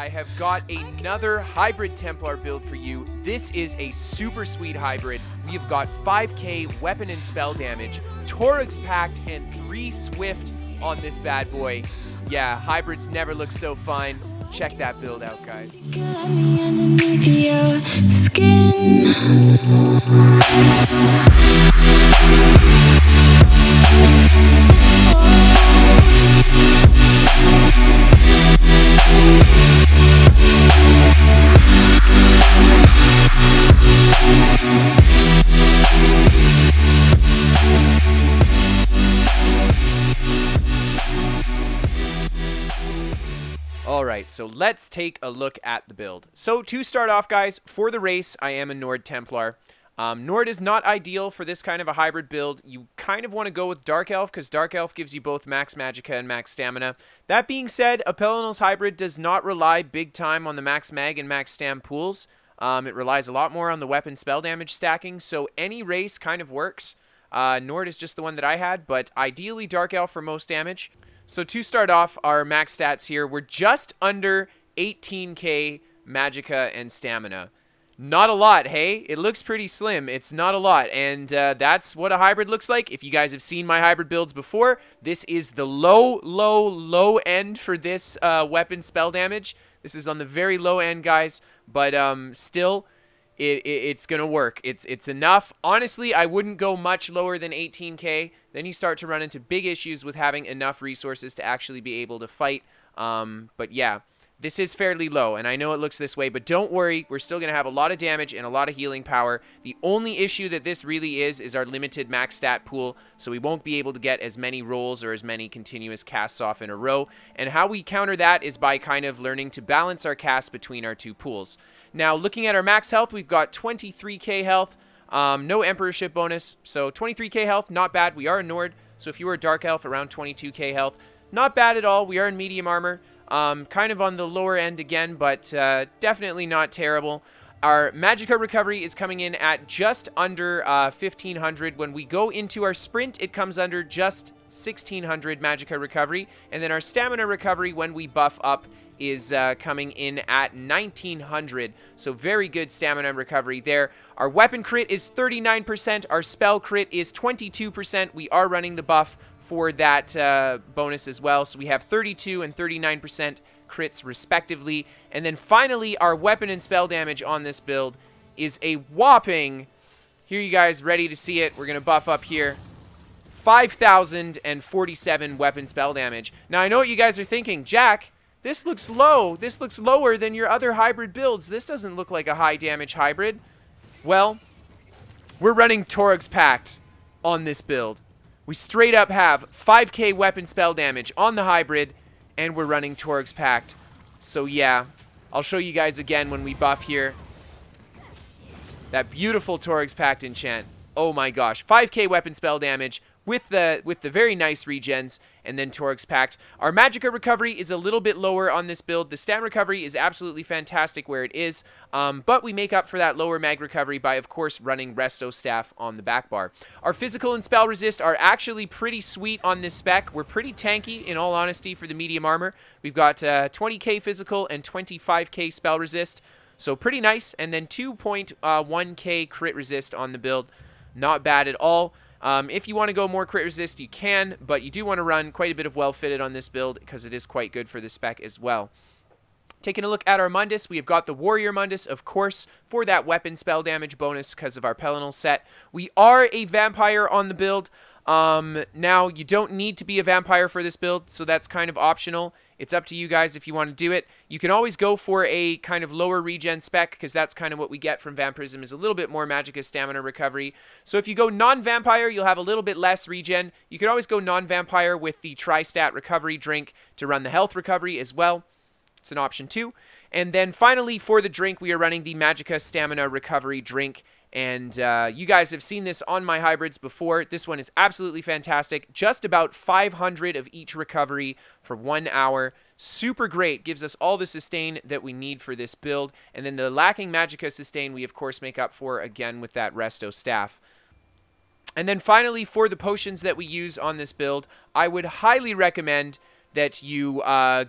I have got another hybrid Templar build for you. This is a super sweet hybrid. We have got 5k weapon and spell damage, Torugs pact, and 3 swift on this bad boy. Yeah, hybrids never look so fine. Check that build out, guys. Got me underneath your skin. Alright, so let's take a look at the build. So to start off, guys, for the race, I am a Nord Templar. Nord is not ideal for this kind of a hybrid build. You kind of want to go with Dark Elf, because Dark Elf gives you both max Magicka and max Stamina. That being said, a Pelinal's hybrid does not rely big time on the max Mag and max Stam pools. It relies a lot more on the weapon spell damage stacking, so any race kind of works. Nord is just the one that I had, but ideally Dark Elf for most damage. So to start off, our max stats here, we're just under 18k Magicka and Stamina. Not a lot, hey? It looks pretty slim. It's not a lot, and that's what a hybrid looks like. If you guys have seen my hybrid builds before, this is the low end for this weapon spell damage. This is on the very low end, guys, but still, it's gonna work. It's enough. Honestly, I wouldn't go much lower than 18k. Then you start to run into big issues with having enough resources to actually be able to fight. But yeah, this is fairly low, and I know it looks this way, but don't worry. We're still gonna have a lot of damage and a lot of healing power. The only issue that this really is our limited max stat pool, so we won't be able to get as many rolls or as many continuous casts off in a row. And how we counter that is by kind of learning to balance our casts between our two pools. Now, looking at our max health, we've got 23k health, no Emperorship bonus, so 23k health, not bad. We are a Nord, so if you were a Dark Elf, around 22k health, not bad at all. We are in medium armor, kind of on the lower end again, but definitely not terrible. Our Magicka recovery is coming in at just under 1500. When we go into our sprint, it comes under just 1600 Magicka recovery, and then our stamina recovery when we buff up is coming in at 1900, so very good stamina recovery there. Our weapon crit is 39%, our spell crit is 22%. We are running the buff for that bonus as well, so we have 32 and 39% crits respectively. And then finally, our weapon and spell damage on this build is a whopping, here you guys ready to see it, we're going to buff up here, 5,047 weapon spell damage. Now I know what you guys are thinking, Jack, this looks low. This looks lower than your other hybrid builds. This doesn't look like a high damage hybrid. Well, we're running Torugs pact on this build. We straight up have 5k weapon spell damage on the hybrid, and we're running Torugs pact. So yeah, I'll show you guys again when we buff here. That beautiful Torugs pact enchant. Oh my gosh, 5k weapon spell damage with the very nice regens, and then Torugs pact. Our Magicka recovery is a little bit lower on this build. The stam recovery is absolutely fantastic where it is, but we make up for that lower mag recovery by, of course, running Resto Staff on the back bar. Our physical and spell resist are actually pretty sweet on this spec. We're pretty tanky, in all honesty, for the medium armor. We've got 20k physical and 25k spell resist, so pretty nice, and then 2.1k crit resist on the build. Not bad at all. If you want to go more crit resist, you can, but you do want to run quite a bit of well-fitted on this build because it is quite good for the spec as well. Taking a look at our Mundus, we have got the Warrior Mundus, of course, for that weapon spell damage bonus because of our Pelinal set. We are a Vampire on the build. Now, you don't need to be a Vampire for this build, so that's kind of optional. It's up to you guys if you want to do it. You can always go for a kind of lower regen spec, because that's kind of what we get from Vampirism, is a little bit more Magicka stamina recovery. So if you go non-Vampire, you'll have a little bit less regen. You can always go non-Vampire with the Tri-Stat recovery drink to run the health recovery as well. It's an option too. And then finally, for the drink, we are running the Magicka stamina recovery drink. And you guys have seen this on my hybrids before. This one is absolutely fantastic. Just about 500 of each recovery for 1 hour. Super great. Gives us all the sustain that we need for this build. And then the lacking Magicka sustain we, of course, make up for again with that Resto Staff. And then finally, for the potions that we use on this build, I would highly recommend that you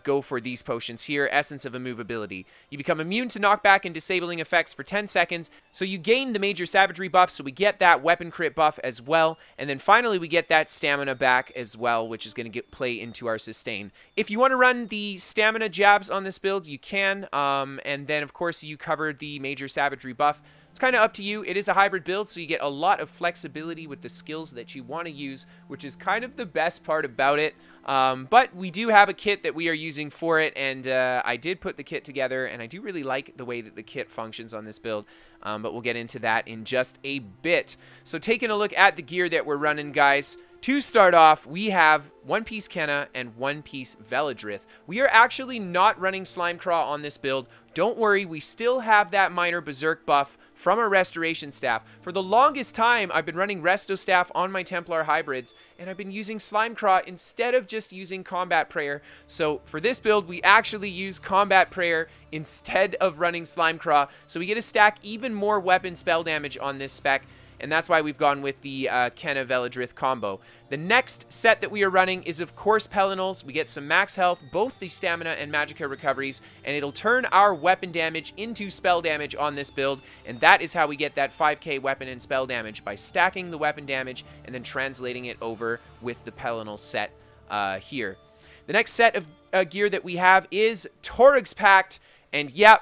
go for these potions here. Essence of Immovability. You become immune to knockback and disabling effects for 10 seconds. So you gain the Major Savagery buff, so we get that weapon crit buff as well. And then finally we get that stamina back as well, which is going to play into our sustain. If you want to run the stamina jabs on this build, you can. And then of course you cover the Major Savagery buff. It's kind of up to you. It is a hybrid build, so you get a lot of flexibility with the skills that you want to use, which is kind of the best part about it. But we do have a kit that we are using for it, and I did put the kit together, and I do really like the way that the kit functions on this build. But we'll get into that in just a bit. So taking a look at the gear that we're running, guys. To start off, we have one piece Kenna and one piece Veladrith. We are actually not running Slimecraw on this build. Don't worry, we still have that minor Berserk buff from our Restoration Staff. For the longest time, I've been running Resto Staff on my Templar hybrids, and I've been using Slimecraw instead of just using Combat Prayer. So for this build, we actually use Combat Prayer instead of running Slimecraw, so we get to stack even more weapon spell damage on this spec. And that's why we've gone with the Kenna Veladrith combo. The next set that we are running is, of course, Pelinals. We get some max health, both the stamina and magicka recoveries, and it'll turn our weapon damage into spell damage on this build, and that is how we get that 5k weapon and spell damage, by stacking the weapon damage and then translating it over with the Pelinals set here. The next set of gear that we have is Torugs Pact, and yeah,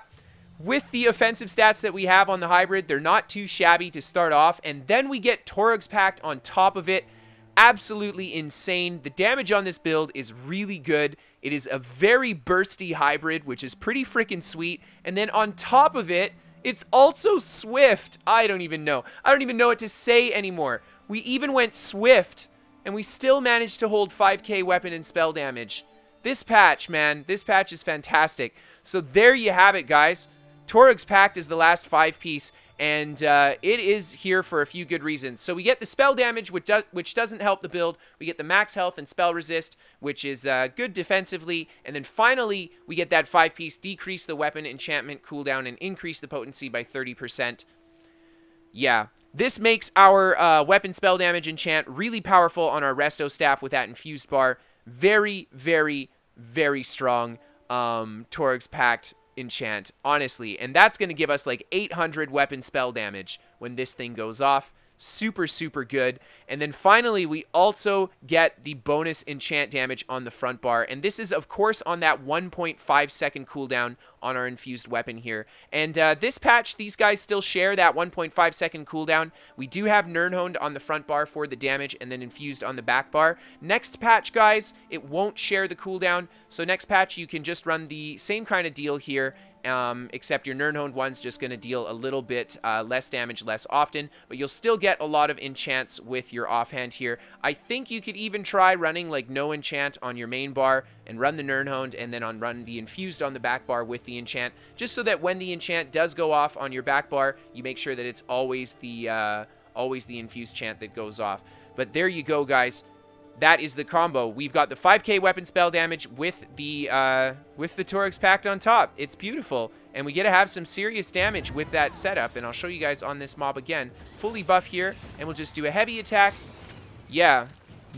with the offensive stats that we have on the hybrid, they're not too shabby to start off, and then we get Torugs Pact on top of it. Absolutely insane. The damage on this build is really good. It is a very bursty hybrid, which is pretty freaking sweet, and then on top of it, it's also swift. I don't even know what to say anymore. We even went swift, and we still managed to hold 5k weapon and spell damage. This patch, man, this patch is fantastic. So there you have it, guys. Torugs Pact is the last 5-piece, and it is here for a few good reasons. So we get the spell damage, which doesn't help the build. We get the max health and spell resist, which is good defensively. And then finally, we get that 5-piece, decrease the weapon enchantment cooldown and increase the potency by 30%. Yeah, this makes our weapon spell damage enchant really powerful on our Resto Staff with that infused bar. Very, very, very strong Torugs Pact enchant, honestly, and that's going to give us like 800 weapon spell damage when this thing goes off. Super, super good. And then finally, we also get the bonus enchant damage on the front bar, and this is of course on that 1.5 second cooldown on our infused weapon here. And this patch, these guys still share that 1.5 second cooldown. We do have Nirnhoned on the front bar for the damage, and then infused on the back bar. Next patch, guys, it won't share the cooldown, so next patch you can just run the same kind of deal here, except your Nirnhoned one's just going to deal a little bit less damage less often, but you'll still get a lot of enchants with your offhand here. I think you could even try running like no enchant on your main bar and run the Nirnhoned, and then run the infused on the back bar with the enchant, just so that when the enchant does go off on your back bar, you make sure that it's always the infused chant that goes off. But there you go, guys. That is the combo. We've got the 5k weapon spell damage with the Torugs Pact on top. It's beautiful, and we get to have some serious damage with that setup, and I'll show you guys on this mob again. Fully buff here, and we'll just do a heavy attack. Yeah,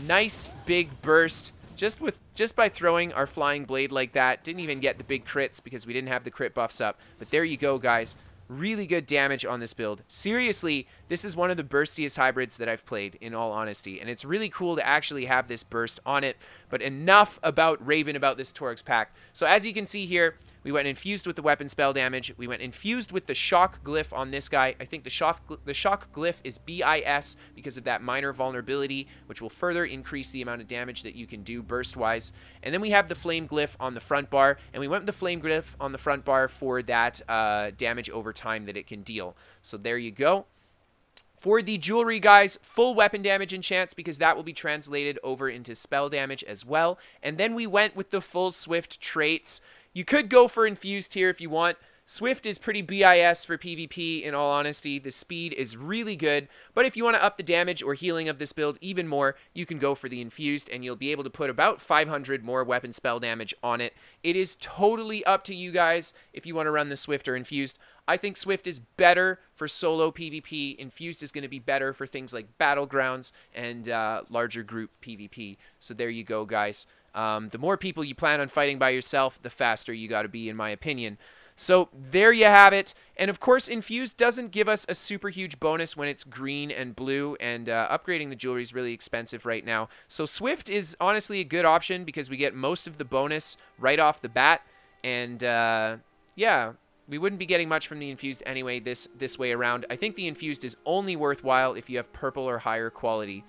nice big burst just by throwing our flying blade like that. Didn't even get the big crits because we didn't have the crit buffs up, but there you go, guys. Really good damage on this build. Seriously, this is one of the burstiest hybrids that I've played, in all honesty, and it's really cool to actually have this burst on it. But enough about raving about this Torugs Pact. So as you can see here, we went infused with the weapon spell damage. We went infused with the shock glyph on this guy. I think the shock glyph is BIS because of that minor vulnerability, which will further increase the amount of damage that you can do burst-wise. And then we have the flame glyph on the front bar, and we went with the flame glyph on the front bar for that damage over time that it can deal. So there you go. For the jewelry, guys, full weapon damage enchants, because that will be translated over into spell damage as well. And then we went with the full swift traits. You could go for infused here if you want. Swift is pretty BIS for PvP, in all honesty. The speed is really good, but if you want to up the damage or healing of this build even more, you can go for the infused, and you'll be able to put about 500 more weapon spell damage on it. It is totally up to you guys if you want to run the Swift or infused. I think Swift is better for solo PvP. Infused is going to be better for things like Battlegrounds and larger group PvP. So there you go, guys. The more people you plan on fighting by yourself, the faster you got to be, in my opinion. So there you have it. And of course, Infused doesn't give us a super huge bonus when it's green and blue, and upgrading the jewelry is really expensive right now. So Swift is honestly a good option because we get most of the bonus right off the bat. And yeah, we wouldn't be getting much from the Infused anyway this way around. I think the Infused is only worthwhile if you have purple or higher quality.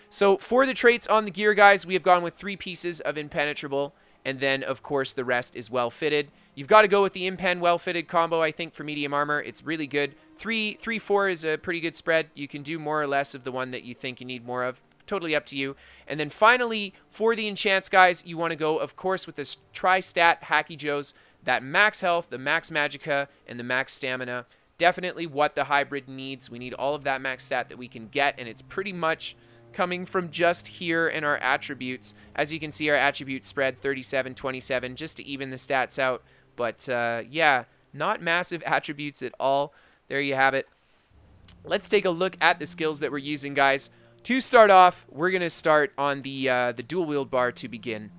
So for the traits on the gear, guys, we have gone with 3 pieces of Impenetrable. And then, of course, the rest is well-fitted. You've got to go with the Impen well-fitted combo, I think, for medium armor. It's really good. 3-4 is a pretty good spread. You can do more or less of the one that you think you need more of. Totally up to you. And then finally, for the enchants, guys, you want to go, of course, with this tri-stat Hacky Joes. That max health, the max magicka, and the max stamina. Definitely what the hybrid needs. We need all of that max stat that we can get, and it's pretty much coming from just here in our attributes. As you can see, our attribute spread 37-27 just to even the stats out. But yeah, not massive attributes at all. There you have it. Let's take a look at the skills that we're using, guys. To start off, we're going to start on the dual wield bar to begin.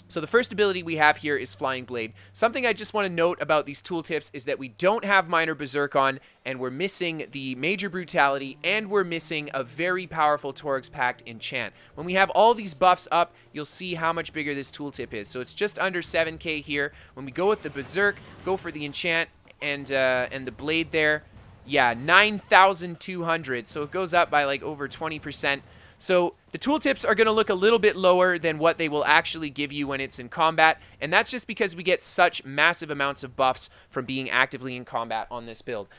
So the first ability we have here is Flying Blade. Something I just want to note about these tooltips is that we don't have Minor Berserk on, and we're missing the Major Brutality, and we're missing a very powerful Torugs Pact enchant. When we have all these buffs up, you'll see how much bigger this tooltip is. So it's just under 7k here. When we go with the Berserk, go for the enchant and the Blade there, yeah, 9,200. So it goes up by like over 20%. So the tooltips are going to look a little bit lower than what they will actually give you when it's in combat, and that's just because we get such massive amounts of buffs from being actively in combat on this build.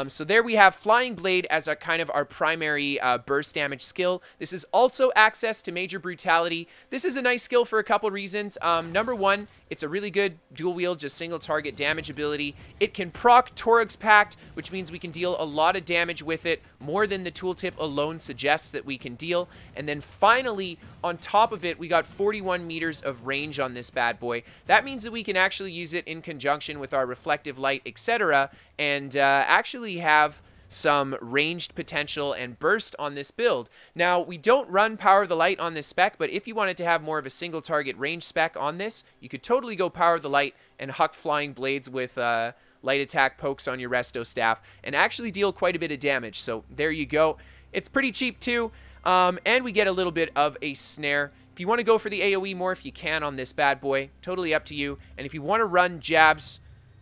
So there we have Flying Blade as a kind of our primary burst damage skill. This is also access to Major Brutality. This is a nice skill for a couple reasons. Number one, it's a really good dual wield, just single target damage ability. It can proc Torugs Pact, which means we can deal a lot of damage with it, more than the tooltip alone suggests that we can deal. And then finally, on top of it, we got 41 meters of range on this bad boy. That means that we can actually use it in conjunction with our reflective light, etc., and actually have some ranged potential and burst on this build. Now, we don't run Power of the Light on this spec, but if you wanted to have more of a single target range spec on this, you could totally go Power of the Light and huck Flying Blades with light attack pokes on your resto staff and actually deal quite a bit of damage. So there you go. It's pretty cheap too, and we get a little bit of a snare. If you want to go for the AoE morph, you can on this bad boy. Totally up to you. And if you want to run jabs,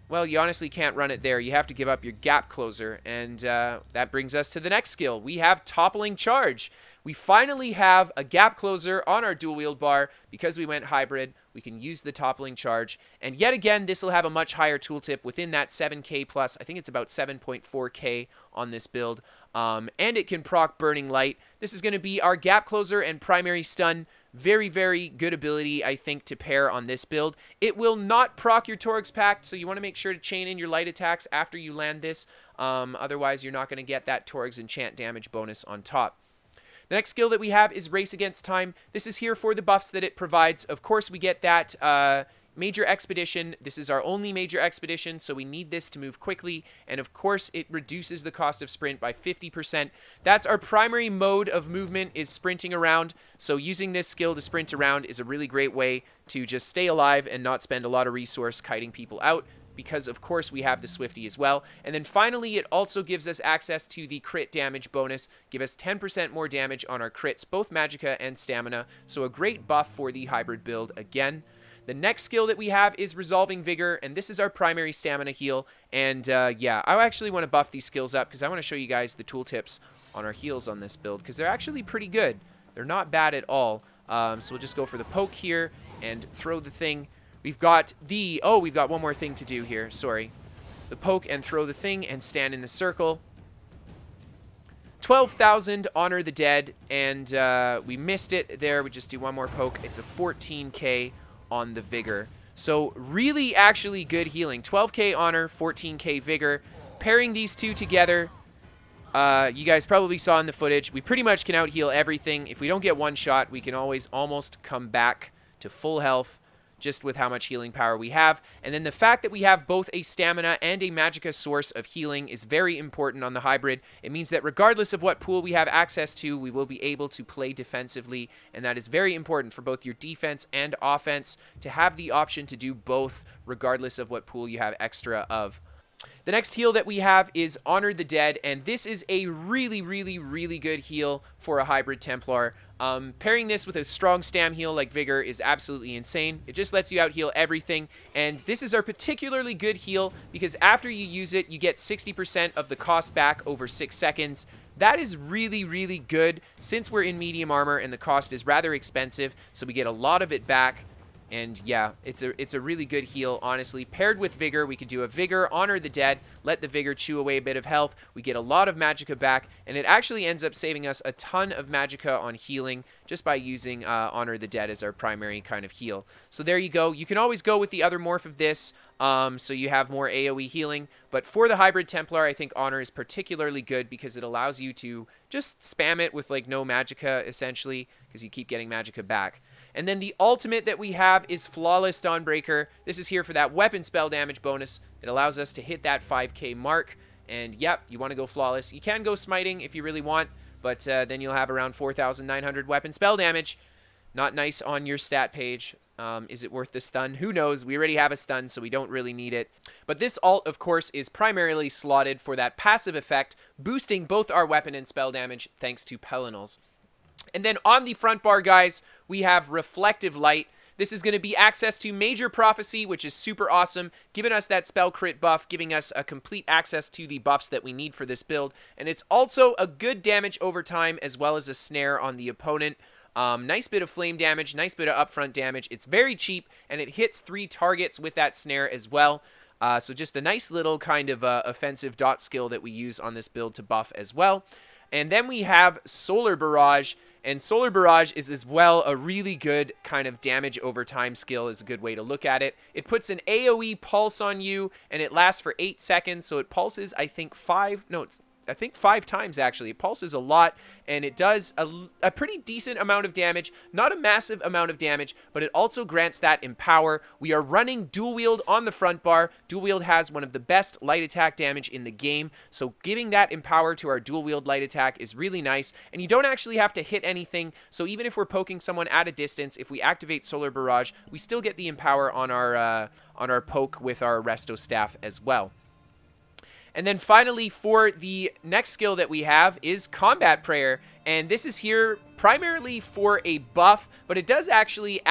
well, you honestly can't run it there. You have to give up your gap closer. And that brings us to the next skill. We have Toppling Charge. We finally have a gap closer on our dual wield bar. Because we went hybrid, we can use the Toppling Charge. And yet again, this will have a much higher tooltip within that 7k plus. I think it's about 7.4k on this build. And it can proc Burning Light. This is going to be our gap closer and primary stun. Very, very good ability, I think, to pair on this build. It will not proc your Torugs Pact, so you want to make sure to chain in your light attacks after you land this. Otherwise, you're not going to get that Torugs enchant damage bonus on top. The next skill that we have is Race Against Time. This is here for the buffs that it provides. Of course, we get that Major Expedition. This is our only Major Expedition, so we need this to move quickly. And of course, it reduces the cost of sprint by 50%. That's our primary mode of movement, is sprinting around. So using this skill to sprint around is a really great way to just stay alive and not spend a lot of resource kiting people out, because of course we have the Swifty as well. And then finally, it also gives us access to the crit damage bonus, give us 10% more damage on our crits, both magicka and stamina. So a great buff for the hybrid build again. The next skill that we have is Resolving Vigor, and this is our primary stamina heal. And yeah, I actually want to buff these skills up because I want to show you guys the tooltips on our heals on this build, because they're actually pretty good. They're not bad at all. So we'll just go for the poke here and throw the thing. We've got the... Oh, we've got one more thing to do here. Sorry. The poke and throw the thing and stand in the circle. 12,000, Honor the Dead, and we missed it there. We just do one more poke. It's a 14k on the Vigor. So really actually good healing. 12k Honor, 14k Vigor. Pairing these two together, you guys probably saw in the footage, we pretty much can out heal everything. If we don't get one shot, we can always almost come back to full health. just with how much healing power we have. And then the fact that we have both a stamina and a magicka source of healing is very important on the hybrid. It means that regardless of what pool we have access to, we will be able to play defensively, and that is very important for both your defense and offense to have the option to do both regardless of what pool you have extra of. The next heal that we have is Honor the Dead, and this is a really, really, really good heal for a hybrid Templar. Pairing this with a strong stam heal like Vigor is absolutely insane. It just lets you out heal everything, and this is our particularly good heal because after you use it, you get 60% of the cost back over 6 seconds. That is really, really good since we're in medium armor and the cost is rather expensive, so we get a lot of it back. And yeah, it's a really good heal, honestly. Paired with Vigor, we could do a Vigor, Honor the Dead, let the Vigor chew away a bit of health. We get a lot of magicka back, and it actually ends up saving us a ton of magicka on healing just by using Honor the Dead as our primary kind of heal. So there you go. You can always go with the other morph of this, so you have more AoE healing. But for the hybrid Templar, I think Honor is particularly good because it allows you to just spam it with like no magicka, essentially, because you keep getting magicka back. And then the ultimate that we have is Flawless Dawnbreaker. This is here for that weapon spell damage bonus. It allows us to hit that 5k mark. And yep, you want to go Flawless. You can go Smiting if you really want, but then you'll have around 4,900 weapon spell damage. Not nice on your stat page. Is it worth the stun? Who knows? We already have a stun, so we don't really need it. But this ult, of course, is primarily slotted for that passive effect, boosting both our weapon and spell damage thanks to Pelinals. And then on the front bar, guys, we have Reflective Light. This is going to be access to Major Prophecy, which is super awesome, giving us that spell crit buff, giving us a complete access to the buffs that we need for this build. And it's also a good damage over time, as well as a snare on the opponent. Nice bit of flame damage, nice bit of upfront damage. It's very cheap, and it hits 3 targets with that snare as well. So just a nice little kind of offensive dot skill that we use on this build to buff as well. And then we have Solar Barrage. And Solar Barrage is as well a really good kind of damage over time skill, is a good way to look at it. It puts an AoE pulse on you, and it lasts for 8 seconds, so it pulses, I think, 5 times, actually. It pulses a lot, and it does a pretty decent amount of damage. Not a massive amount of damage, but it also grants that Empower. We are running Dual Wield on the front bar. Dual Wield has one of the best light attack damage in the game, so giving that Empower to our Dual Wield light attack is really nice, and you don't actually have to hit anything, so even if we're poking someone at a distance, if we activate Solar Barrage, we still get the Empower on our poke with our Resto Staff as well. And then finally, for the next skill that we have is Combat Prayer, and this is here primarily for a buff, but it does actually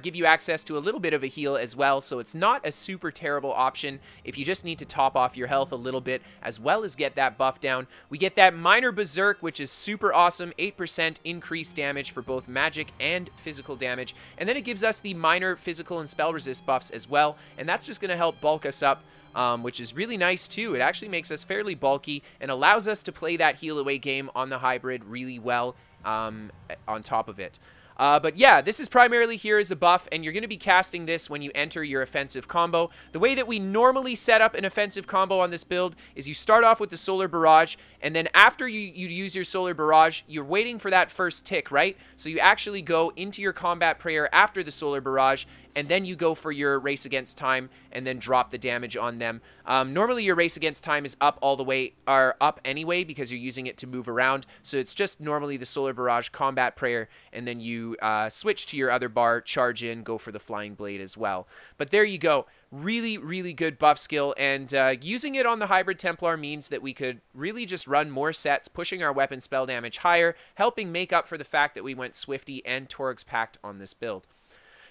give you access to a little bit of a heal as well, so it's not a super terrible option if you just need to top off your health a little bit, as well as get that buff down. We get that Minor Berserk, which is super awesome, 8% increased damage for both magic and physical damage, and then it gives us the minor physical and spell resist buffs as well, and that's just going to help bulk us up, which is really nice too. It actually makes us fairly bulky and allows us to play that heal away game on the hybrid really well on top of it. But yeah, this is primarily here as a buff, and you're going to be casting this when you enter your offensive combo. The way that we normally set up an offensive combo on this build is you start off with the Solar Barrage, and then after you use your Solar Barrage, you're waiting for that first tick, right? So you actually go into your Combat Prayer after the Solar Barrage, and then you go for your Race Against Time and then drop the damage on them. Normally your Race Against Time is up all the way, or up anyway, because you're using it to move around. So it's just normally the Solar Barrage, Combat Prayer, and then you switch to your other bar, charge in, go for the Flying Blade as well. But there you go. Really, really good buff skill, and using it on the hybrid Templar means that we could really just run more sets, pushing our weapon spell damage higher, helping make up for the fact that we went Swifty and Torugs Pact on this build.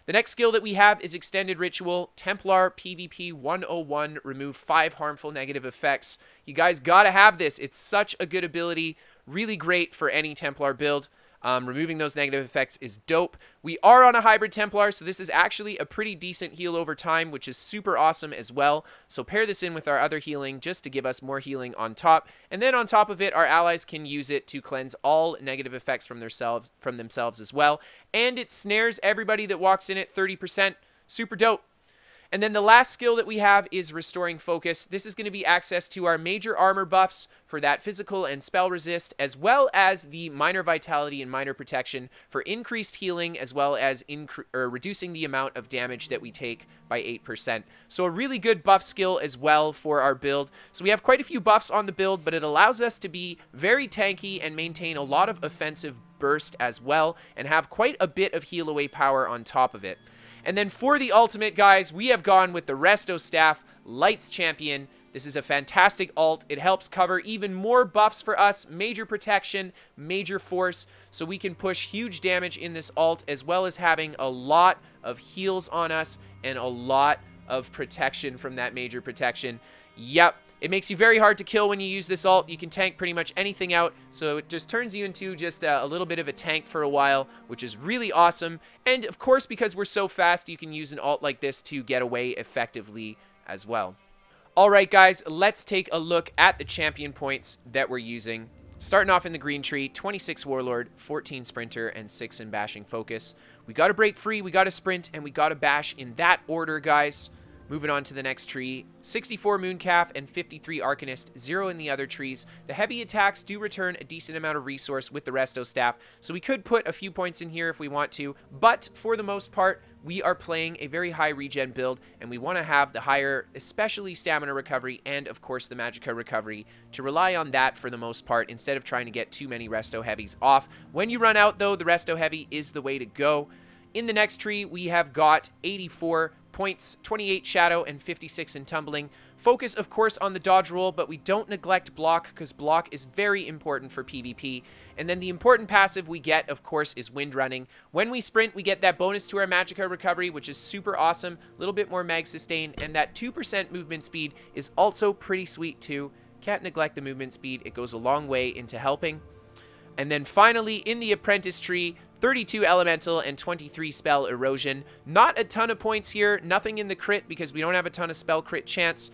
The next skill that we have is Extended Ritual, Templar PvP 101, remove 5 harmful negative effects. You guys gotta have this. It's such a good ability, really great for any Templar build. Removing those negative effects is dope. We are on a hybrid Templar, so this is actually a pretty decent heal over time, which is super awesome as well. So pair this in with our other healing just to give us more healing on top. And then on top of it, our allies can use it to cleanse all negative effects from themselves as well. And it snares everybody that walks in at 30%. Super dope. And then the last skill that we have is Restoring Focus. This is going to be access to our major armor buffs for that physical and spell resist, as well as the minor vitality and minor protection for increased healing, as well as reducing the amount of damage that we take by 8%. So a really good buff skill as well for our build. So we have quite a few buffs on the build, but it allows us to be very tanky and maintain a lot of offensive burst as well, and have quite a bit of heal away power on top of it. And then for the ultimate, guys, we have gone with the Resto Staff Lights Champion. This is a fantastic ult. It helps cover even more buffs for us, major protection, major force, so we can push huge damage in this ult, as well as having a lot of heals on us and a lot of protection from that major protection. Yep. It makes you very hard to kill when you use this ult. You can tank pretty much anything out, so it just turns you into just a little bit of a tank for a while, which is really awesome. And of course, because we're so fast, you can use an ult like this to get away effectively as well. Alright guys, let's take a look at the champion points that we're using. Starting off in the green tree, 26 Warlord, 14 Sprinter, and 6 in Bashing Focus. We gotta break free, we gotta sprint, and we gotta bash in that order, guys. Moving on to the next tree, 64 Mooncalf and 53 Arcanist, 0 in the other trees. The heavy attacks do return a decent amount of resource with the Resto Staff, so we could put a few points in here if we want to, but for the most part, we are playing a very high regen build, and we want to have the higher, especially stamina recovery, and of course the magicka recovery, to rely on that for the most part, instead of trying to get too many Resto Heavies off. When you run out, though, the Resto Heavy is the way to go. In the next tree, we have got 84 points, 28 Shadow, and 56 in Tumbling. Focus, of course, on the dodge roll, but we don't neglect block, because block is very important for PvP. And then the important passive we get, of course, is Wind Running. When we sprint, we get that bonus to our magicka recovery, which is super awesome. A little bit more mag sustain, and that 2% movement speed is also pretty sweet too. Can't neglect the movement speed. It goes a long way into helping. And then finally, in the Apprentice tree, 32 Elemental and 23 Spell Erosion. Not a ton of points here, nothing in the crit because we don't have a ton of spell crit chance.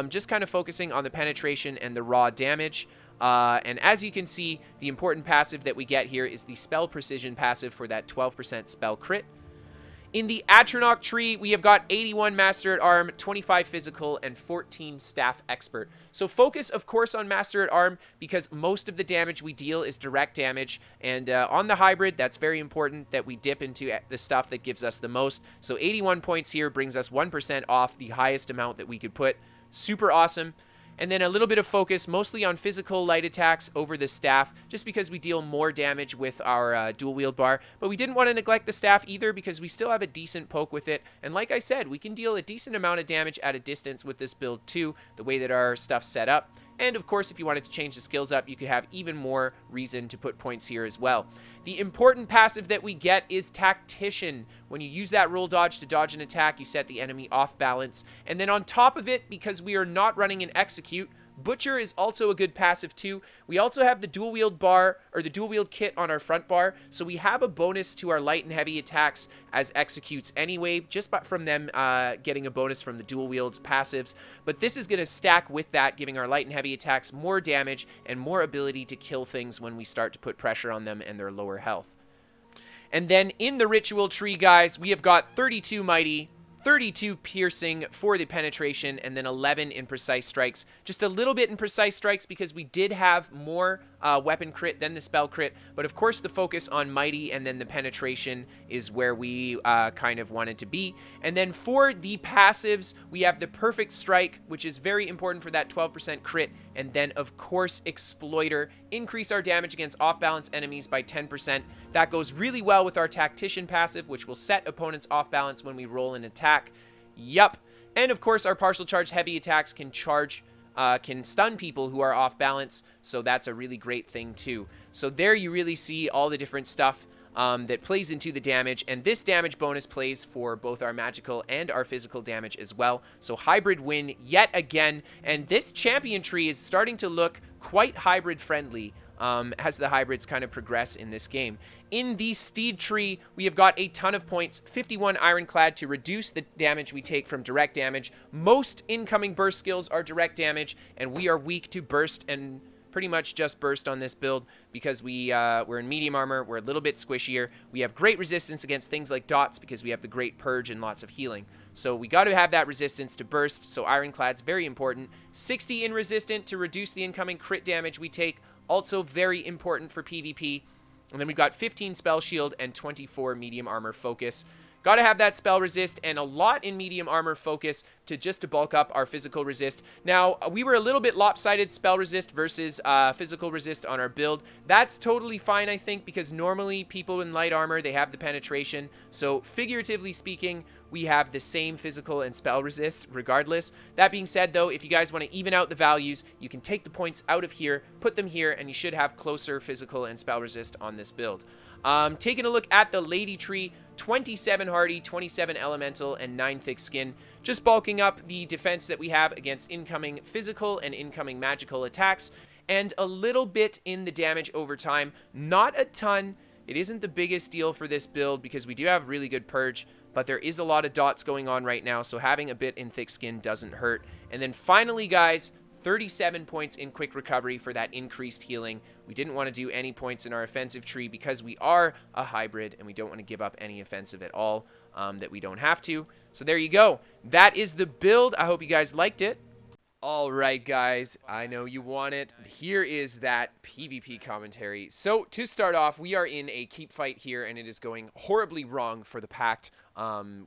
Just kind of focusing on the penetration and the raw damage. And as you can see, the important passive that we get here is the Spell Precision passive for that 12% spell crit. In the Atronach Tree, we have got 81 Master at Arm, 25 Physical, and 14 Staff Expert. So focus, of course, on Master at Arm because most of the damage we deal is direct damage. And on the Hybrid, that's very important that we dip into the stuff that gives us the most. So 81 points here brings us 1% off the highest amount that we could put. Super awesome. And then a little bit of focus, mostly on physical light attacks over the staff, just because we deal more damage with our dual wield bar. But we didn't want to neglect the staff either because we still have a decent poke with it. And like I said, we can deal a decent amount of damage at a distance with this build too, the way that our stuff's set up. And of course, if you wanted to change the skills up, you could have even more reason to put points here as well. The important passive that we get is Tactician. When you use that roll dodge to dodge an attack, you set the enemy off balance. And then on top of it, because we are not running an execute, Butcher is also a good passive too. We also have the dual wield bar, or the dual wield kit on our front bar, so we have a bonus to our light and heavy attacks as executes anyway, just from them getting a bonus from the dual wield's passives. But this is going to stack with that, giving our light and heavy attacks more damage and more ability to kill things when we start to put pressure on them and their lower health. And then in the Ritual Tree, guys, we have got 32 Mighty, 32 piercing for the penetration, and then 11 in precise strikes. Just a little bit in precise strikes because we did have more weapon crit than the spell crit, but of course the focus on mighty and then the penetration is where we kind of wanted to be. And then for the passives, we have the perfect strike, which is very important for that 12% crit, and then of course Exploiter, increase our damage against off-balance enemies by 10%. That goes really well with our Tactician passive, which will set opponents off balance when we roll an attack. Yup. And of course our partial charge heavy attacks can stun people who are off balance, so that's a really great thing too. So there you really see all the different stuff that plays into the damage, and this damage bonus plays for both our magical and our physical damage as well. So hybrid win yet again, and this champion tree is starting to look quite hybrid friendly as the hybrids kind of progress in this game. In the Steed Tree, we have got a ton of points, 51 Ironclad to reduce the damage we take from direct damage. Most incoming burst skills are direct damage, and we are weak to burst and pretty much just burst on this build because we're in medium armor, we're a little bit squishier. We have great resistance against things like dots because we have the great purge and lots of healing. So we got to have that resistance to burst, so Ironclad's very important. 60 in resistant to reduce the incoming crit damage we take, also very important for PvP. And then we've got 15 spell shield and 24 medium armor focus. Got to have that spell resist and a lot in medium armor focus to bulk up our physical resist. Now, we were a little bit lopsided spell resist versus physical resist on our build. That's totally fine, I think, because normally people in light armor, they have the penetration. So figuratively speaking, we have the same physical and spell resist regardless. That being said, though, if you guys want to even out the values, you can take the points out of here, put them here, and you should have closer physical and spell resist on this build. Taking a look at the Lady Tree, 27 hardy, 27 elemental, and 9 thick skin. Just bulking up the defense that we have against incoming physical and incoming magical attacks, and a little bit in the damage over time. Not a ton. It isn't the biggest deal for this build because we do have really good purge, but there is a lot of dots going on right now, so having a bit in thick skin doesn't hurt. And then finally, guys, 37 points in quick recovery for that increased healing. We didn't want to do any points in our offensive tree because we are a hybrid and we don't want to give up any offensive at all that we don't have to. So there you go. That is the build. I hope you guys liked it. All right, guys, I know you want it. Here is that PvP commentary. So to start off, we are in a keep fight here, and it is going horribly wrong for the pact.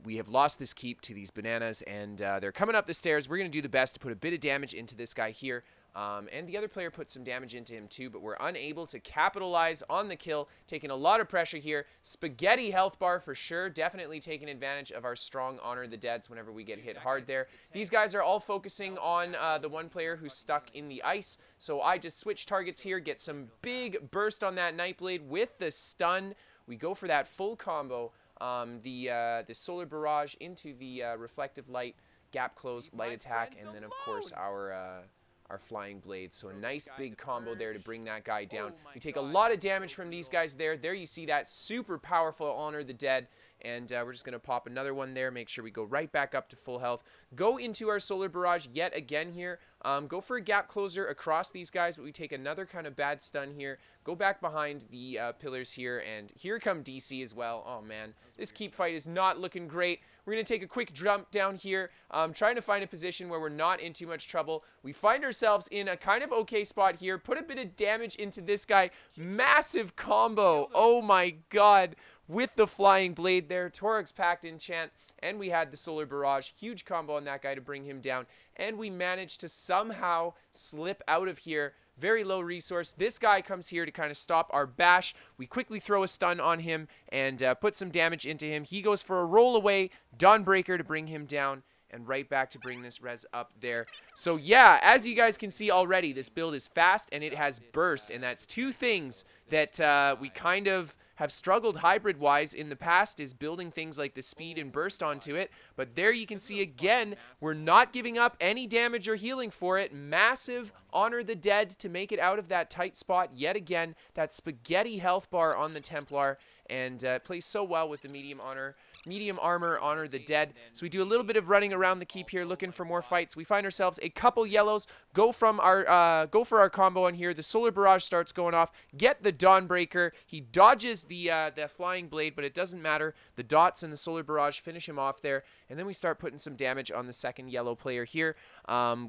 We have lost this keep to these bananas, and they're coming up the stairs. We're going to do the best to put a bit of damage into this guy here. And the other player put some damage into him too, but we're unable to capitalize on the kill, taking a lot of pressure here. Spaghetti health bar for sure, definitely taking advantage of our strong Honor the Deads whenever we get hit hard there. These guys are all focusing on the one player who's stuck in the ice, so I just switch targets here, get some big burst on that Nightblade with the stun. We go for that full combo, the Solar Barrage into the Reflective Light, Gap Close, Light Attack, and then of course our Flying Blade. So a nice big combo there to bring that guy down. We take a lot of damage from these guys there. There you see that super powerful Honor the Dead. And we're just going to pop another one there. Make sure we go right back up to full health. Go into our Solar Barrage yet again here. Go for a Gap Closer across these guys, but we take another kind of bad stun here. Go back behind the pillars here, and here come DC as well. Oh, man. This keep fight is not looking great. We're going to take a quick jump down here, trying to find a position where we're not in too much trouble. We find ourselves in a kind of okay spot here. Put a bit of damage into this guy. Massive combo. Oh, my God. With the Flying Blade there, Torugs Pact enchant, and we had the Solar Barrage. Huge combo on that guy to bring him down, and we managed to somehow slip out of here. Very low resource. This guy comes here to kind of stop our bash. We quickly throw a stun on him and put some damage into him. He goes for a roll away, Dawnbreaker to bring him down, and right back to bring this res up there. So yeah, as you guys can see already, this build is fast and it has burst, and that's two things that we kind of have struggled hybrid-wise in the past, is building things like the speed and burst onto it. But there you can see again, we're not giving up any damage or healing for it. Massive Honor the Dead to make it out of that tight spot yet again. That spaghetti health bar on the Templar, and it plays so well with the medium armor Honor the Dead. So we do a little bit of running around the keep here, looking for more fights. We find ourselves a couple yellows. Go for our combo on here. The Solar Barrage starts going off. Get the Dawnbreaker. He dodges the Flying Blade, but it doesn't matter. The dots and the Solar Barrage finish him off there, and then we start putting some damage on the second yellow player here.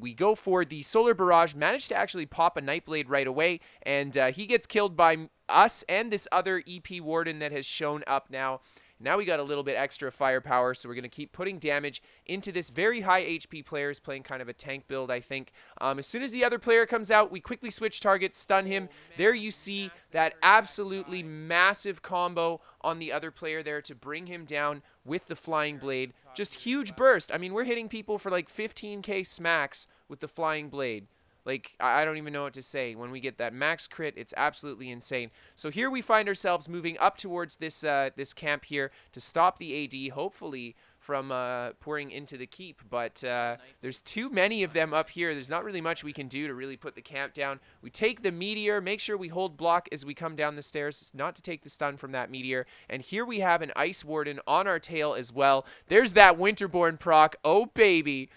We go for the Solar Barrage. Managed to actually pop a Nightblade right away, and he gets killed by us and this other EP Warden that has shown up now. Now we got a little bit extra firepower, so we're going to keep putting damage into this very high HP player. Is playing kind of a tank build, I think. As soon as the other player comes out, we quickly switch targets, stun him. There you see that absolutely massive combo on the other player there to bring him down with the Flying Blade. Just huge burst. I mean, we're hitting people for like 15k smacks with the Flying Blade. Like, I don't even know what to say. When we get that max crit, it's absolutely insane. So here we find ourselves moving up towards this this camp here to stop the AD, hopefully, from pouring into the keep. But there's too many of them up here. There's not really much we can do to really put the camp down. We take the Meteor, make sure we hold block as we come down the stairs, not to take the stun from that Meteor. And here we have an Ice Warden on our tail as well. There's that Winterborn proc. Oh, baby.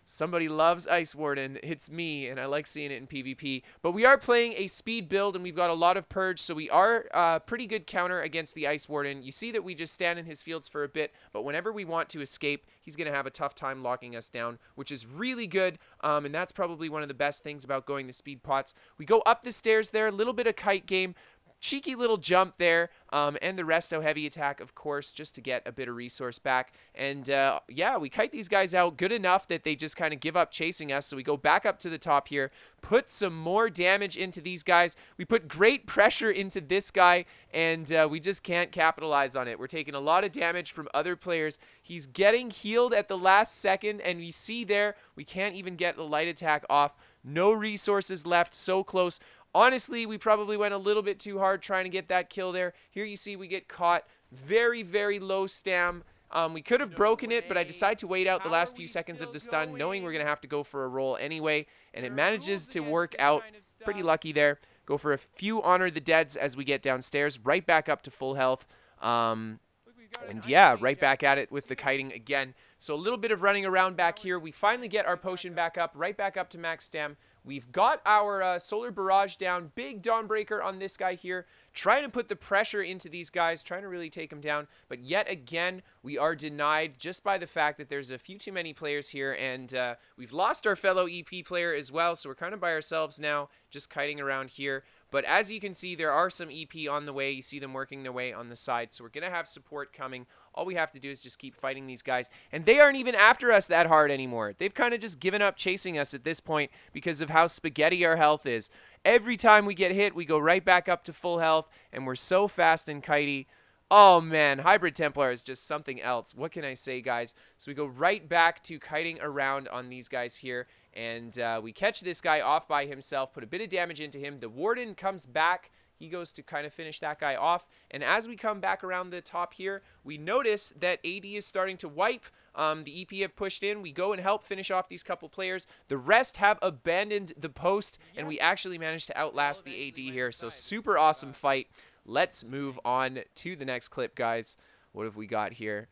Somebody loves Ice Warden. It's me, and I like seeing it in PvP. But we are playing a speed build, and we've got a lot of Purge, so we are pretty good counter against the Ice Warden. You see that we just stand in his fields for a bit, but whenever we want to escape, he's going to have a tough time locking us down, which is really good, and that's probably one of the best things about going the speed pots. We go up the stairs there, a little bit of kite game. Cheeky little jump there, and the resto heavy attack, of course, just to get a bit of resource back. And yeah, we kite these guys out good enough that they just kind of give up chasing us. So we go back up to the top here, put some more damage into these guys. We put great pressure into this guy, and we just can't capitalize on it. We're taking a lot of damage from other players. He's getting healed at the last second, and we see there, we can't even get the light attack off. No resources left, so close. Honestly, we probably went a little bit too hard trying to get that kill there. Here you see we get caught. Very, very low stam. We could have broken it, but I decided to wait out the last few seconds of the stun, knowing we're going to have to go for a roll anyway, and it manages to work out. Pretty lucky there. Go for a few Honor the Deads as we get downstairs, right back up to full health. And yeah, right back at it with the kiting again. So a little bit of running around back here. We finally get our potion back up, right back up to max stam. We've got our Solar Barrage down. Big Dawnbreaker on this guy here. Trying to put the pressure into these guys. Trying to really take them down. But yet again, we are denied just by the fact that there's a few too many players here. And we've lost our fellow EP player as well. So we're kind of by ourselves now. Just kiting around here. But as you can see, there are some EP on the way. You see them working their way on the side. So we're going to have support coming. All we have to do is just keep fighting these guys. And they aren't even after us that hard anymore. They've kind of just given up chasing us at this point because of how spaghetti our health is. Every time we get hit, we go right back up to full health. And we're so fast and kitey. Oh, man. Hybrid Templar is just something else. What can I say, guys? So we go right back to kiting around on these guys here. And we catch this guy off by himself, put a bit of damage into him. The Warden comes back. He goes to kind of finish that guy off. And as we come back around the top here, we notice that AD is starting to wipe. The EP have pushed in. We go and help finish off these couple players. The rest have abandoned the post, and we actually managed to outlast the AD here. So super awesome fight. Let's move on to the next clip, guys. What have we got here?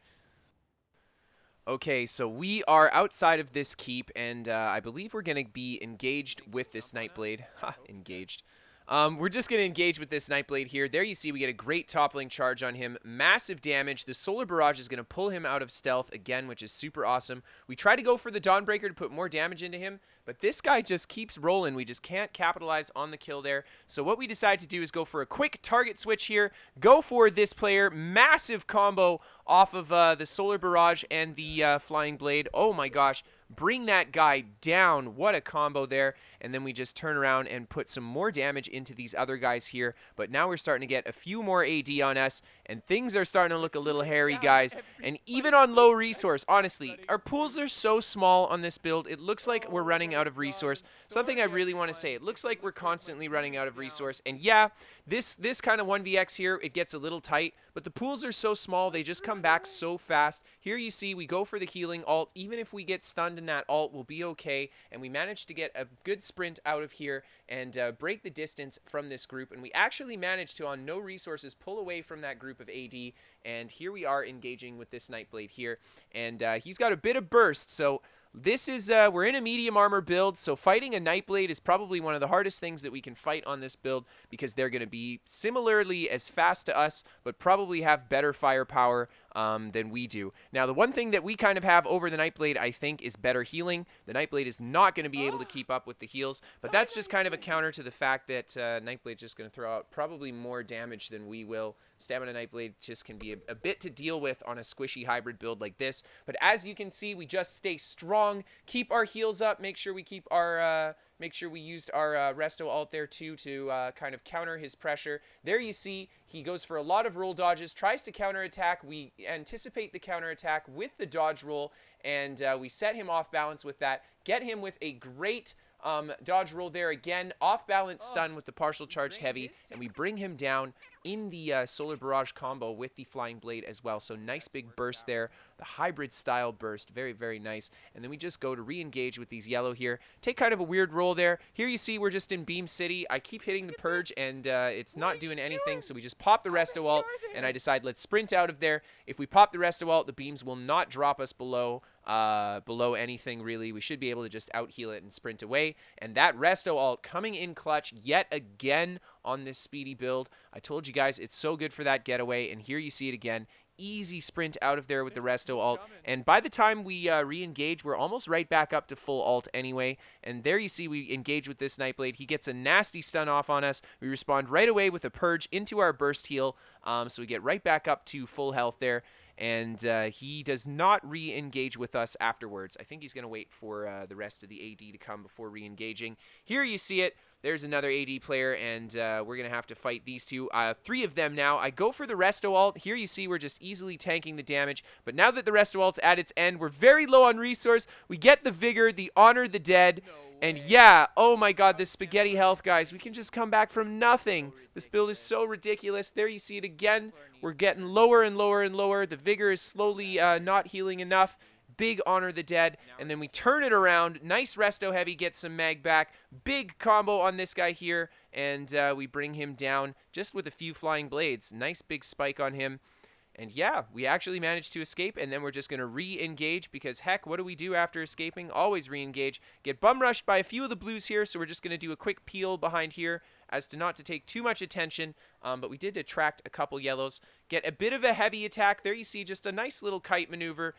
Okay, so we are outside of this keep, and I believe we're going to be engaged with this Nightblade. Ha, engaged. We're just going to engage with this Nightblade here. There you see we get a great toppling charge on him. Massive damage. The Solar Barrage is going to pull him out of stealth again, which is super awesome. We try to go for the Dawnbreaker to put more damage into him, but this guy just keeps rolling. We just can't capitalize on the kill there. So what we decide to do is go for a quick target switch here. Go for this player. Massive combo off of the Solar Barrage and the Flying Blade. Oh my gosh. Bring that guy down. What a combo there. And then we just turn around and put some more damage into these other guys here. But now we're starting to get a few more AD on us, and things are starting to look a little hairy, guys. And even on low resource, honestly, our pools are so small on this build. It looks like we're running out of resource. Something I really want to say, it looks like we're constantly running out of resource. And yeah, this kind of 1vx here, it gets a little tight, but the pools are so small, they just come back so fast. Here you see we go for the healing ult. Even if we get stunned in that ult, we'll be okay. And we managed to get a good sprint out of here and break the distance from this group. And we actually managed to, on no resources, pull away from that group of AD. And here we are engaging with this Nightblade here. And he's got a bit of burst, so this is, we're in a medium armor build, so fighting a Nightblade is probably one of the hardest things that we can fight on this build because they're going to be similarly as fast to us, but probably have better firepower than we do. Now, the one thing that we kind of have over the Nightblade, I think, is better healing. The Nightblade is not going to be able to keep up with the heals, but that's just kind of a counter to the fact that Nightblade's just going to throw out probably more damage than we will. Stamina Nightblade just can be a bit to deal with on a squishy hybrid build like this. But as you can see, we just stay strong, keep our heals up, make sure we keep our make sure we used our resto ult there too to kind of counter his pressure. There you see he goes for a lot of roll dodges, tries to counterattack. We anticipate the counterattack with the dodge roll, and we set him off balance with that. Get him with a great dodge roll there again, off balance stun with the partial charged heavy, and we bring him down in the Solar Barrage combo with the Flying Blade as well. So nice big burst there, the hybrid style burst, very, very nice. And then we just go to re-engage with these yellow here. Take kind of a weird roll there. Here you see we're just in Beam City. I keep hitting the Purge, and it's not doing anything, so we just pop the resto ult, and I decide let's sprint out of there. If we pop the resto ult, the beams will not drop us below below anything really. We should be able to just out heal it and sprint away. And that resto ult coming in clutch yet again on this speedy build. I told you guys it's so good for that getaway, and here you see it again. Easy sprint out of there with the resto ult, and by the time we re-engage, we're almost right back up to full ult anyway. And there you see we engage with this Nightblade. He gets a nasty stun off on us. We respond right away with a purge into our burst heal, so we get right back up to full health there. And he does not re-engage with us afterwards. I think he's going to wait for the rest of the AD to come before re-engaging. Here you see it. There's another AD player, and we're going to have to fight these two. 3 of them now. I go for the resto ult. Here you see we're just easily tanking the damage. But now that the resto ult's at its end, we're very low on resource. We get the Vigor, the Honor the Dead. And yeah, oh my god, this spaghetti health, guys. We can just come back from nothing. This build is so ridiculous. There you see it again. We're getting lower and lower and lower. The Vigor is slowly not healing enough. Big Honor the Dead, and then we turn it around. Nice resto heavy, gets some mag back. Big combo on this guy here, and we bring him down just with a few flying blades. Nice big spike on him. And yeah, we actually managed to escape, and then we're just going to re-engage because, heck, what do we do after escaping? Always re-engage. Get bum rushed by a few of the blues here, so we're just going to do a quick peel behind here as to not to take too much attention, but we did attract a couple yellows. Get a bit of a heavy attack. There you see just a nice little kite maneuver.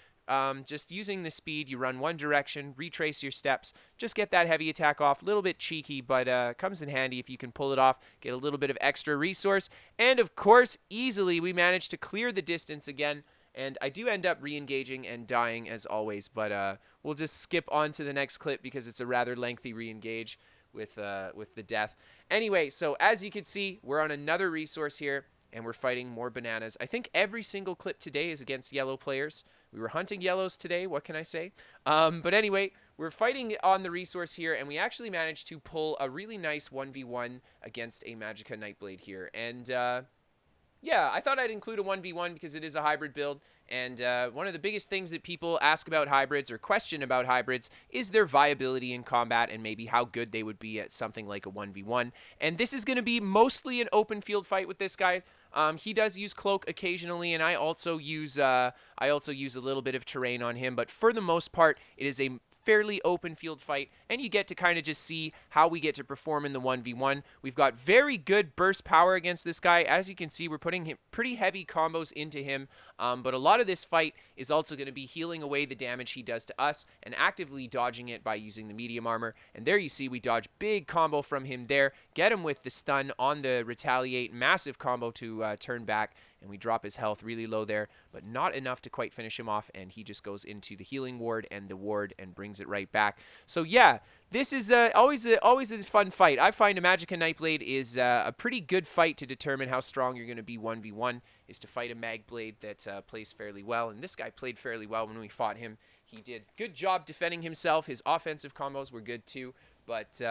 Just using the speed, you run one direction, retrace your steps, just get that heavy attack off. A little bit cheeky, but comes in handy if you can pull it off, get a little bit of extra resource, and of course, easily we manage to clear the distance again, and I do end up re-engaging and dying as always, but we'll just skip on to the next clip because it's a rather lengthy re-engage with the death. Anyway, so as you can see, we're on another resource here, and we're fighting more bananas. I think every single clip today is against yellow players. We were hunting yellows today, what can I say? But anyway, we're fighting on the resource here, and we actually managed to pull a really nice 1v1 against a Magicka Nightblade here. And yeah, I thought I'd include a 1v1 because it is a hybrid build, and one of the biggest things that people ask about hybrids or question about hybrids is their viability in combat and maybe how good they would be at something like a 1v1. And this is going to be mostly an open field fight with this guy. He does use cloak occasionally, and I also use a little bit of terrain on him, but for the most part, it is a fairly open field fight, and you get to kind of just see how we get to perform in the 1v1. We've got very good burst power against this guy. As you can see, we're putting him pretty heavy combos into him, but a lot of this fight is also going to be healing away the damage he does to us and actively dodging it by using the medium armor. And there you see we dodge big combo from him there, get him with the stun on the retaliate, massive combo to turn back, and we drop his health really low there, but not enough to quite finish him off, and he just goes into the healing ward and the ward and brings it right back. So yeah, this is always a fun fight. I find a Magicka Nightblade is a pretty good fight to determine how strong you're going to be 1v1, is to fight a Magblade that plays fairly well, and this guy played fairly well when we fought him. He did good job defending himself. His offensive combos were good too, but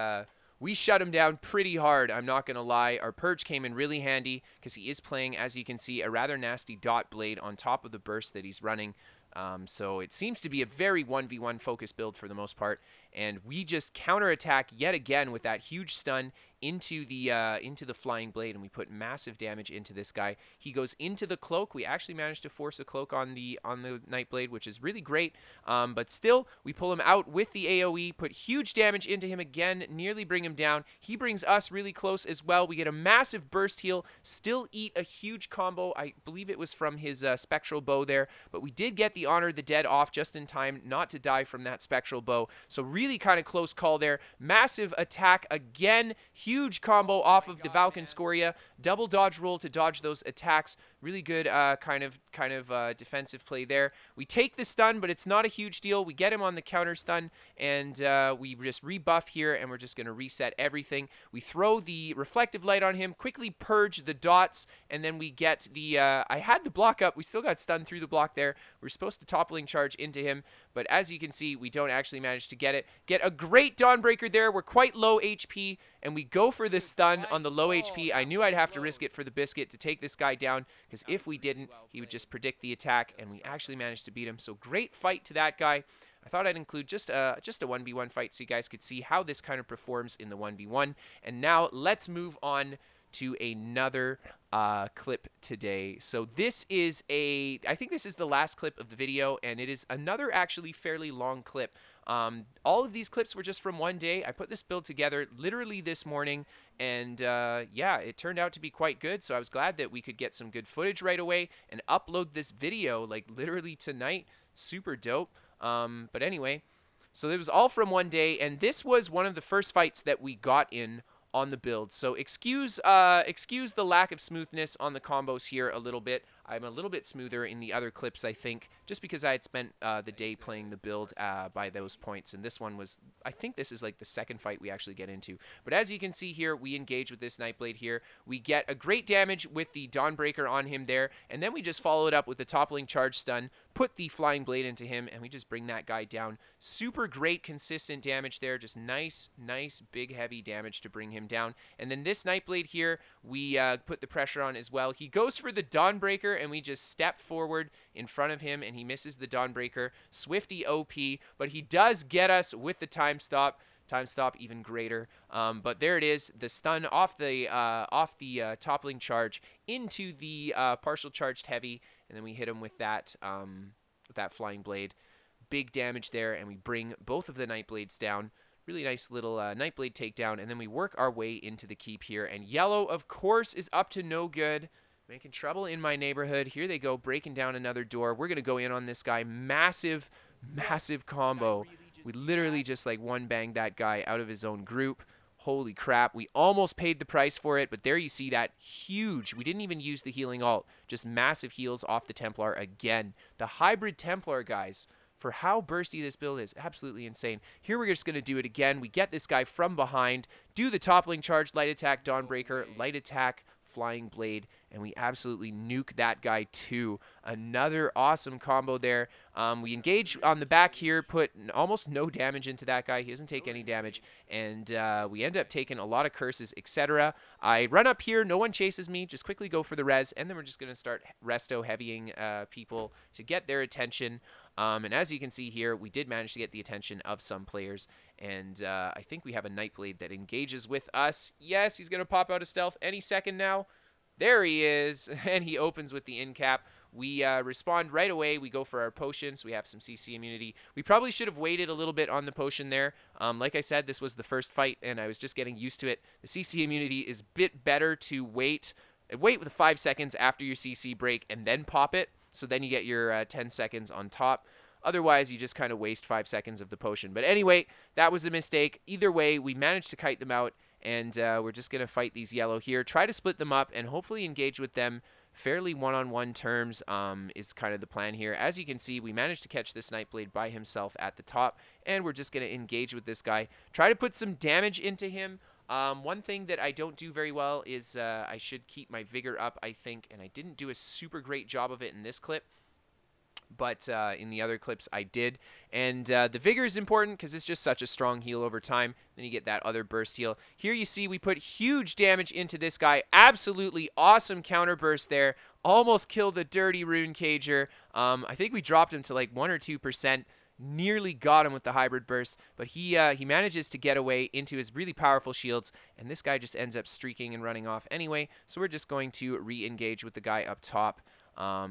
we shut him down pretty hard, I'm not going to lie. Our purge came in really handy because he is playing, as you can see, a rather nasty dot blade on top of the burst that he's running. So it seems to be a very 1v1 focused build for the most part. And we just counterattack yet again with that huge stun into the flying blade, and we put massive damage into this guy. He goes into the cloak. We actually managed to force a cloak on the Nightblade, which is really great. But still, we pull him out with the AoE, put huge damage into him again, nearly bring him down. He brings us really close as well. We get a massive burst heal, still eat a huge combo. I believe it was from his spectral bow there, but we did get the Honor the Dead off just in time not to die from that spectral bow. So really kind of close call there. Massive attack again. Huge combo off of the Valkynscoria. Double dodge roll to dodge those attacks. Really good kind of defensive play there. We take the stun, but it's not a huge deal. We get him on the counter stun, and we just rebuff here, and we're just going to reset everything. We throw the reflective light on him, quickly purge the dots, and then we get the... I had the block up. We still got stunned through the block there. We're supposed to toppling charge into him, but as you can see, we don't actually manage to get it. Get a great Dawnbreaker there. We're quite low HP, and we go for the stun on the low HP. I knew I'd have to risk it for the biscuit to take this guy down, because if we didn't, he would just predict the attack, and we actually managed to beat him. So great fight to that guy. I thought I'd include just a 1v1 fight so you guys could see how this kind of performs in the 1v1. And now let's move on to another clip today. So this is I think this is the last clip of the video, and it is another actually fairly long clip. All of these clips were just from one day. I put this build together literally this morning, and yeah, it turned out to be quite good. So I was glad that we could get some good footage right away and upload this video like literally tonight. Super dope. But anyway, so it was all from one day, and this was one of the first fights that we got in on the build. So excuse the lack of smoothness on the combos here a little bit. I'm a little bit smoother in the other clips, I think, just because I had spent the day playing the build by those points. And this one was, I think this is like the second fight we actually get into. But as you can see here, we engage with this Nightblade here. We get a great damage with the Dawnbreaker on him there. And then we just follow it up with the toppling charge stun, put the Flying Blade into him, and we just bring that guy down. Super great consistent damage there. Just nice, big, heavy damage to bring him down. And then this Nightblade here, we put the pressure on as well. He goes for the Dawnbreaker, and we just step forward in front of him, and he misses the Dawnbreaker. Swifty OP, but he does get us with the time stop. Time stop even greater. But there it is, the stun off the toppling charge into the partial charged heavy, and then we hit him with that Flying Blade. Big damage there, and we bring both of the Nightblades down. Really nice little Nightblade takedown, and then we work our way into the keep here. And yellow, of course, is up to no good. Making trouble in my neighborhood. Here they go, breaking down another door. We're going to go in on this guy. Massive combo. We literally just like one-banged that guy out of his own group. Holy crap. We almost paid the price for it, but there you see that huge. We didn't even use the healing ult. Just massive heals off the Templar again. The hybrid Templar, guys, for how bursty this build is, absolutely insane. Here we're just going to do it again. We get this guy from behind, do the toppling charge, light attack, Dawnbreaker, light attack, Flying Blade, and we absolutely nuke that guy too. Another awesome combo there. We engage on the back here, put almost no damage into that guy. He doesn't take any damage, and we end up taking a lot of curses, etc. I run up here, no one chases me, just quickly go for the res, and then we're just going to start resto heavying people to get their attention. And as you can see here, we did manage to get the attention of some players, and I think we have a Nightblade that engages with us. Yes, he's going to pop out of stealth any second now. There he is, and he opens with the in cap. We respond right away. We go for our potion, so we have some CC immunity. We probably should have waited a little bit on the potion there. Like I said, this was the first fight, and I was just getting used to it. The CC immunity is a bit better to wait with 5 seconds after your CC break and then pop it, so then you get your 10 seconds on top. Otherwise, you just kind of waste 5 seconds of the potion. But anyway, that was a mistake. Either way, we managed to kite them out, and we're just going to fight these yellow here. Try to split them up and hopefully engage with them fairly one-on-one terms is kind of the plan here. As you can see, we managed to catch this Nightblade by himself at the top, and we're just going to engage with this guy. Try to put some damage into him. One thing that I don't do very well is I should keep my vigor up, I think, and I didn't do a super great job of it in this clip. But in the other clips I did. And the vigor is important because it's just such a strong heal over time. Then you get that other burst heal. Here you see we put huge damage into this guy. Absolutely awesome counter burst there. Almost killed the dirty Rune Cager. I think we dropped him to like 1 or 2%. Nearly got him with the hybrid burst. But he manages to get away into his really powerful shields. And this guy just ends up streaking and running off anyway. So we're just going to re-engage with the guy up top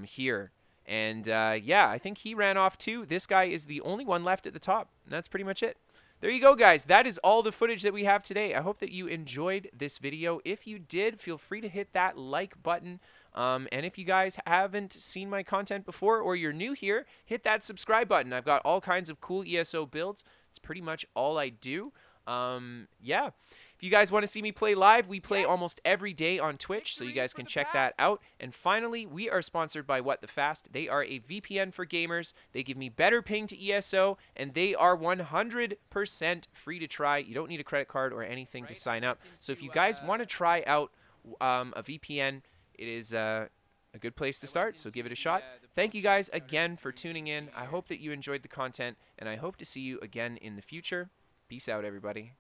here. And yeah, I think he ran off too. This guy is the only one left at the top. And that's pretty much it. There you go, guys. That is all the footage that we have today. I hope that you enjoyed this video. If you did, feel free to hit that like button. And if you guys haven't seen my content before or you're new here, hit that subscribe button. I've got all kinds of cool ESO builds. It's pretty much all I do. Yeah. If you guys want to see me play live, we play almost every day on Twitch, so you guys can check that out. And finally, we are sponsored by What the Fast. They are a VPN for gamers. They give me better ping to ESO, and they are 100% free to try. You don't need a credit card or anything to sign up. So if you guys want to try out a VPN, it is a good place to start, so give it a shot. Thank you guys again for tuning in. I hope that you enjoyed the content, and I hope to see you again in the future. Peace out, everybody.